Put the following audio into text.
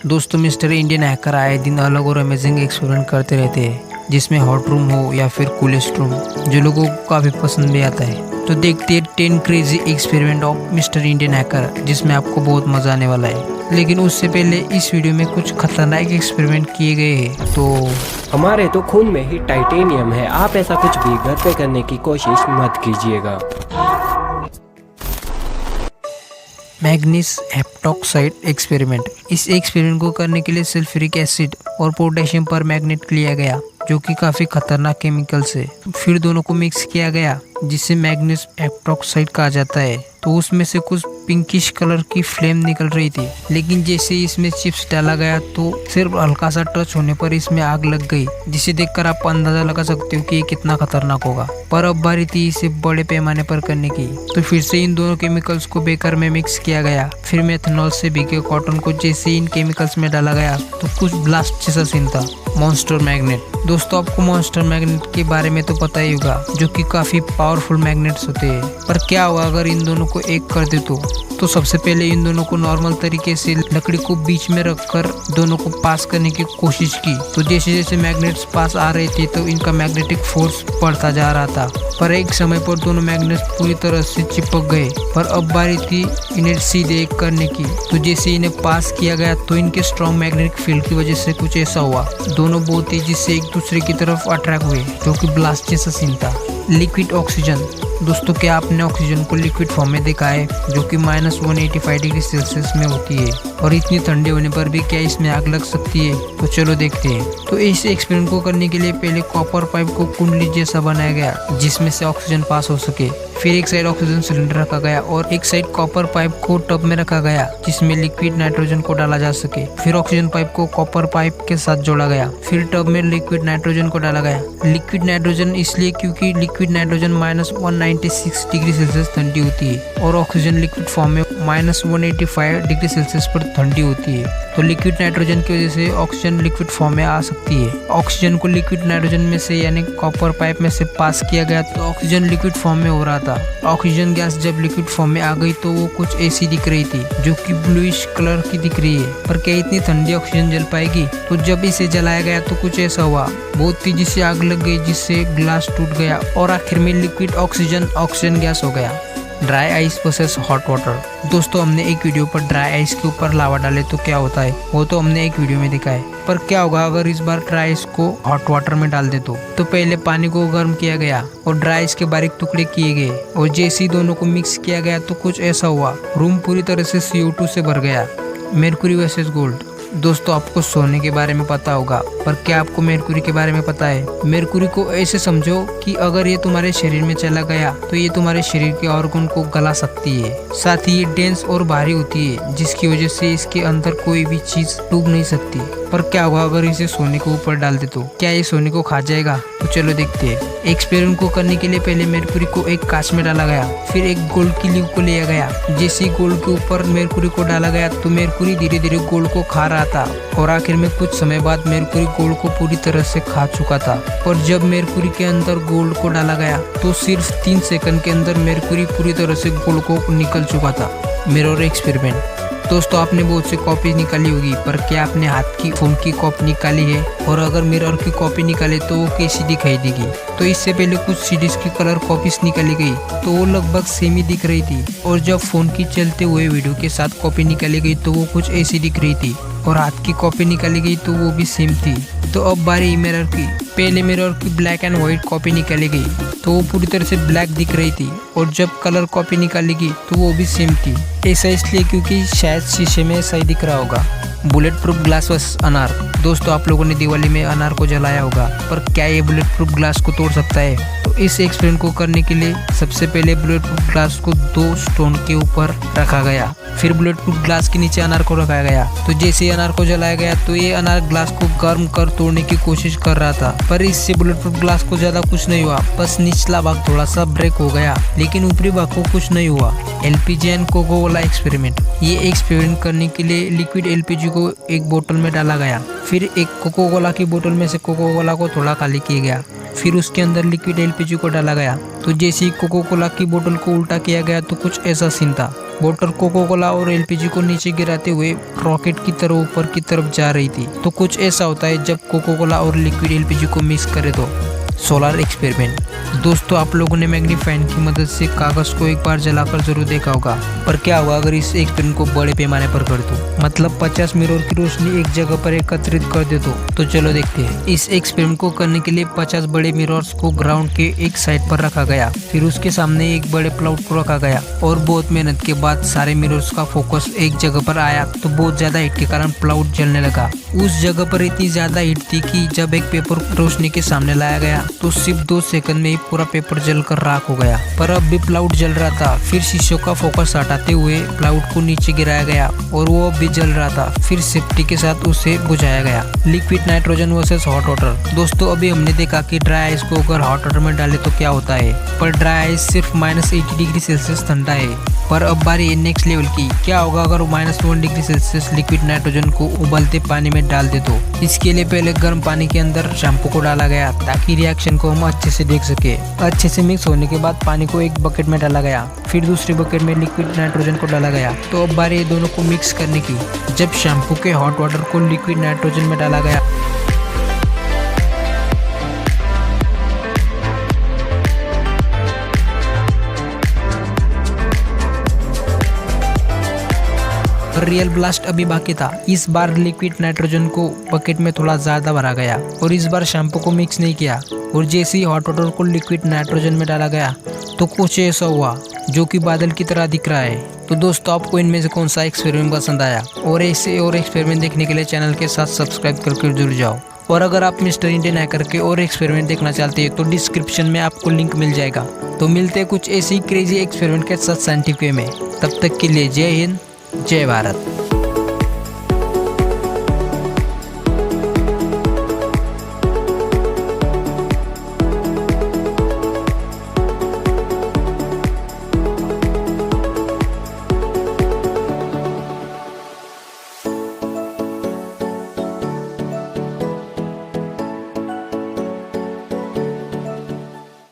दोस्तों mister Indian hacker आए दिन अलग और अमेजिंग एक्सपेरिमेंट करते रहते हैं, जिसमें हॉट रूम हो या फिर कूलेस्ट रूम, जो लोगों को काफ़ी पसंद भी आता है। तो देखते हैं 10 crazy experiment of mister Indian hacker, जिसमें आपको बहुत मजा आने वाला है। लेकिन उससे पहले इस वीडियो में कुछ खतरनाक एक्सपेरिमेंट किए गए हैं। तो हमारे तो खून में ही टाइटेनियम है, आप ऐसा कुछ भी घर पे करने की कोशिश मत कीजिएगा। Manganese heptoxide experiment. इस एक्सपेरिमेंट को करने के लिए सल्फ्यूरिक एसिड और पोटेशियम पर मैग्नेट लिया गया, जो कि काफ़ी खतरनाक केमिकल्स है। फिर दोनों को मिक्स किया गया, जिसे मैग्नीज हेप्टॉक्साइड कहा जाता है। तो उसमें से कुछ पिंकिश कलर की फ्लेम निकल रही थी, लेकिन जैसे ही इसमें चिप्स डाला गया तो सिर्फ हल्का सा टच होने पर इसमें आग लग गई, जिसे देखकर आप अंदाजा लगा सकते हो कि ये कितना खतरनाक होगा। पर अब बारी थी इसे बड़े पैमाने पर करने की। तो फिर से इन दोनों केमिकल्स को बेकर में मिक्स किया गया। फिर मेथनॉल से भीगे कॉटन को जैसे इन केमिकल्स में डाला गया तो कुछ ब्लास्ट जैसा सीन था। Monster magnet. दोस्तों आपको मॉन्स्टर मैग्नेट के बारे में तो पता ही होगा, जो कि काफी पावरफुल मैग्नेट्स होते हैं। पर क्या होगा अगर इन दोनों को एक कर दे तो सबसे पहले इन दोनों को नॉर्मल तरीके से लकड़ी को बीच में रखकर दोनों को पास करने की कोशिश की। तो जैसे जैसे मैग्नेट्स पास आ रहे थे तो इनका मैग्नेटिक फोर्स बढ़ता जा रहा था। पर एक समय पर दोनों मैग्नेट्स पूरी तरह से चिपक गए। पर अब बारी थी इन्हें सीधे एक करने की। तो जैसे इन्हें पास किया गया तो इनके स्ट्रॉन्ग मैग्नेटिक फील्ड की वजह से कुछ ऐसा हुआ, दोनों बहुत तेजी से एक दूसरे की तरफ अट्रैक्ट हुए, जो कि ब्लास्ट जैसा सीन था। Liquid oxygen. दोस्तों क्या आपने ऑक्सीजन को लिक्विड फॉर्म में देखा है, जो कि -185 डिग्री सेल्सियस में होती है। और इतनी ठंडे होने पर भी क्या इसमें आग लग सकती है? तो चलो देखते हैं। तो इस एक्सपेरिमेंट को करने के लिए पहले कॉपर पाइप को कुंडली जैसा बनाया गया, जिसमें से ऑक्सीजन पास हो सके। फिर एक साइड ऑक्सीजन सिलेंडर रखा गया और एक साइड कॉपर पाइप को टब में रखा गया, जिसमें लिक्विड नाइट्रोजन को डाला जा सके। फिर ऑक्सीजन पाइप को कॉपर पाइप के साथ जोड़ा गया। फिर टब में लिक्विड नाइट्रोजन को डाला गया। लिक्विड नाइट्रोजन इसलिए क्योंकि लिक्विड नाइट्रोजन -196 डिग्री सेल्सियस ठंडी होती है और ऑक्सीजन लिक्विड फॉर्म में -185 डिग्री सेल्सियस पर ठंडी होती है। तो लिक्विड नाइट्रोजन की वजह से ऑक्सीजन लिक्विड फॉर्म में आ सकती है। ऑक्सीजन को लिक्विड नाइट्रोजन में से यानी कॉपर पाइप में से पास किया गया तो ऑक्सीजन लिक्विड फॉर्म में हो रहा था। ऑक्सीजन गैस जब लिक्विड फॉर्म में आ गई तो वो कुछ ऐसी दिख रही थी, जो कि ब्लूइश कलर की दिख रही है। पर क्या इतनी ठंडी ऑक्सीजन जल पाएगी? तो जब इसे जलाया गया तो कुछ ऐसा हुआ, बहुत तेजी से आग लग गई, जिससे ग्लास टूट गया और आखिर में लिक्विड ऑक्सीजन गैस हो गया। Dry ice versus hot water. दोस्तों हमने एक वीडियो पर ड्राई आइस के ऊपर लावा डाले तो क्या होता है, वो तो हमने एक वीडियो में दिखा है। पर क्या होगा अगर इस बार ड्राई आइस को हॉट वाटर में डाल दे तो पहले पानी को गर्म किया गया और ड्राई आइस के बारीक टुकड़े किए गए और जैसे ही दोनों को मिक्स किया गया तो कुछ ऐसा हुआ, रूम पूरी तरह से CO2 से भर गया। मेर्कुरी वर्सेस गोल्ड। दोस्तों आपको सोने के बारे में पता होगा, पर क्या आपको मेर्कुरी के बारे में पता है? मेर्कुरी को ऐसे समझो कि अगर ये तुम्हारे शरीर में चला गया तो ये तुम्हारे शरीर के ऑर्गन को गला सकती है। साथ ही ये डेंस और भारी होती है, जिसकी वजह से इसके अंदर कोई भी चीज डूब नहीं सकती। पर क्या होगा अगर इसे सोने के ऊपर डाल दे तो क्या ये सोने को खा जाएगा? तो चलो देखते हैं। एक्सपेरिमेंट को करने के लिए पहले मेर्कुरी को एक कांच में डाला गया, फिर एक गोल्ड की लीफ को लिया गया। जैसे ही गोल्ड के ऊपर मेर्कुरी को डाला गया तो मेर्कुरी धीरे धीरे गोल्ड को खा रहा था और आखिर में कुछ समय बाद मेर्कुरी गोल्ड को पूरी तरह से खा चुका था। पर जब मेर्कुरी के अंदर गोल्ड को डाला गया तो सिर्फ 3 सेकंड के अंदर मेर्कुरी पूरी तरह से गोल्ड को निकल चुका था। Mirror experiment. दोस्तों आपने बहुत सी कॉपी निकाली होगी, पर क्या आपने हाथ की फोन की कॉपी निकाली है? और अगर मिरर की कॉपी निकाले तो वो कैसी दिखाई देगी? तो इससे पहले कुछ सीडीज की कलर कॉपीज निकाली गई तो वो लगभग सेम ही दिख रही थी, और जब फोन की चलते हुए वीडियो के साथ कॉपी निकाली गई तो वो कुछ ऐसी दिख रही थी, और हाथ की कॉपी निकाली गई तो वो भी सेम थी। तो अब बारी मिरर की। पहले मिरर की ब्लैक एंड व्हाइट कॉपी निकाली गई तो वो पूरी तरह से ब्लैक दिख रही थी, और जब कलर कॉपी निकाली गई तो वो भी सेम थी। ऐसा इसलिए क्योंकि शायद शीशे में सही दिख रहा होगा। बुलेट प्रूफ ग्लास वर्सेस अनार। दोस्तों आप लोगों ने दिवाली में अनार को जलाया होगा, पर क्या ये बुलेट प्रूफ ग्लास को तोड़ सकता है? तो इस एक्सपेरिमेंट को करने के लिए सबसे पहले बुलेट प्रूफ ग्लास को 2 स्टोन के ऊपर रखा गया, फिर बुलेट प्रूफ ग्लास के नीचे अनार को रखा गया। तो जैसे ही अनार को जलाया गया तो ये अनार ग्लास को गर्म कर तोड़ने की कोशिश कर रहा था, पर इससे बुलेट प्रूफ ग्लास को ज्यादा कुछ नहीं हुआ, बस निचला भाग थोड़ा सा ब्रेक हो गया, लेकिन ऊपरी भाग को कुछ नहीं हुआ। LPG and Coca Cola experiment. ये एक्सपेरिमेंट करने के लिए लिक्विड LPG को एक बोतल में डाला गया, फिर एक कोको कोला की बोतल में से कोको कोला को थोड़ा खाली किया गया, फिर उसके अंदर लिक्विड LPG को डाला गया। तो जैसे ही कोको कोला की बोतल को उल्टा किया गया तो कुछ ऐसा सीन था। बोतल कोको कोला और एलपीजी को नीचे गिराते हुए रॉकेट की तरह ऊपर की तरफ जा रही थी। तो कुछ ऐसा होता है जब कोको कोला और लिक्विड एलपीजी को मिक्स करे तो। Solar experiment. दोस्तों, आप लोगों ने मैग्नीफाइंग की मदद से कागज को एक बार जलाकर जरूर देखा होगा, पर क्या हुआ अगर इस एक्सपेरिमेंट को बड़े पैमाने पर कर दो, मतलब 50 मिरर की रोशनी एक जगह पर एकत्रित कर दे तो चलो देखते हैं। इस एक्सपेरिमेंट को करने के लिए 50 बड़े मिरर्स को ग्राउंड के एक साइड पर रखा गया, फिर उसके सामने एक बड़े क्लाउड को रखा गया और बहुत मेहनत के बाद सारे मिरर्स का फोकस एक जगह पर आया तो बहुत ज्यादा हीट के कारण क्लाउड जलने लगा। उस जगह पर इतनी ज्यादा हीट थी कि जब एक पेपर रोशनी के सामने लाया गया तो सिर्फ 2 सेकंड में ही पूरा पेपर जलकर राख हो गया। पर अब भी क्लाउड जल रहा था। फिर शीशों का फोकस हटाते हुए क्लाउड को नीचे गिराया गया और वो अब भी जल रहा था। फिर सेफ्टी के साथ उसे बुझाया गया। Liquid nitrogen versus hot water. दोस्तों, अभी हमने देखा कि ड्राई आइस को अगर हॉट वाटर में डाले तो क्या होता है, पर ड्राई आइस सिर्फ -80 डिग्री सेल्सियस ठंडा है। पर अब बारी है नेक्स्ट लेवल की। क्या होगा अगर -1 डिग्री सेल्सियस लिक्विड नाइट्रोजन को उबलते पानी में डाल दे तो। इसके लिए पहले गर्म पानी के अंदर शैम्पू को डाला गया ताकि रिएक्शन को हम अच्छे से देख सके। अच्छे से मिक्स होने के बाद पानी को एक बकेट में डाला गया, फिर दूसरे बकेट में लिक्विड नाइट्रोजन को डाला गया। तो अब बारी है दोनों को मिक्स करने की। जब शैम्पू के हॉट वाटर को लिक्विड नाइट्रोजन में डाला गया रियल ब्लास्ट अभी बाकी था। इस बार लिक्विड नाइट्रोजन को बकेट में थोड़ा ज्यादा भरा गया और इस बार शैम्पू को मिक्स नहीं किया और जैसे ही हॉट वाटर को लिक्विड नाइट्रोजन में डाला गया तो कुछ ऐसा हुआ जो कि बादल की तरह दिख रहा है। तो दोस्तों, आपको इनमें से कौन सा एक्सपेरिमेंट पसंद आया और ऐसे और एक्सपेरिमेंट देखने के लिए चैनल के साथ सब्सक्राइब करके जुड़ जाओ। और अगर आप मिस्टर इंडियन हैकर के और एक्सपेरिमेंट देखना चाहते हैं तो डिस्क्रिप्शन में आपको लिंक मिल जाएगा। तो मिलते हैं कुछ ऐसे ही क्रेजी एक्सपेरिमेंट के साथ साइंटिफिक वे में। तब तक के लिए जय हिंद, जय भारत।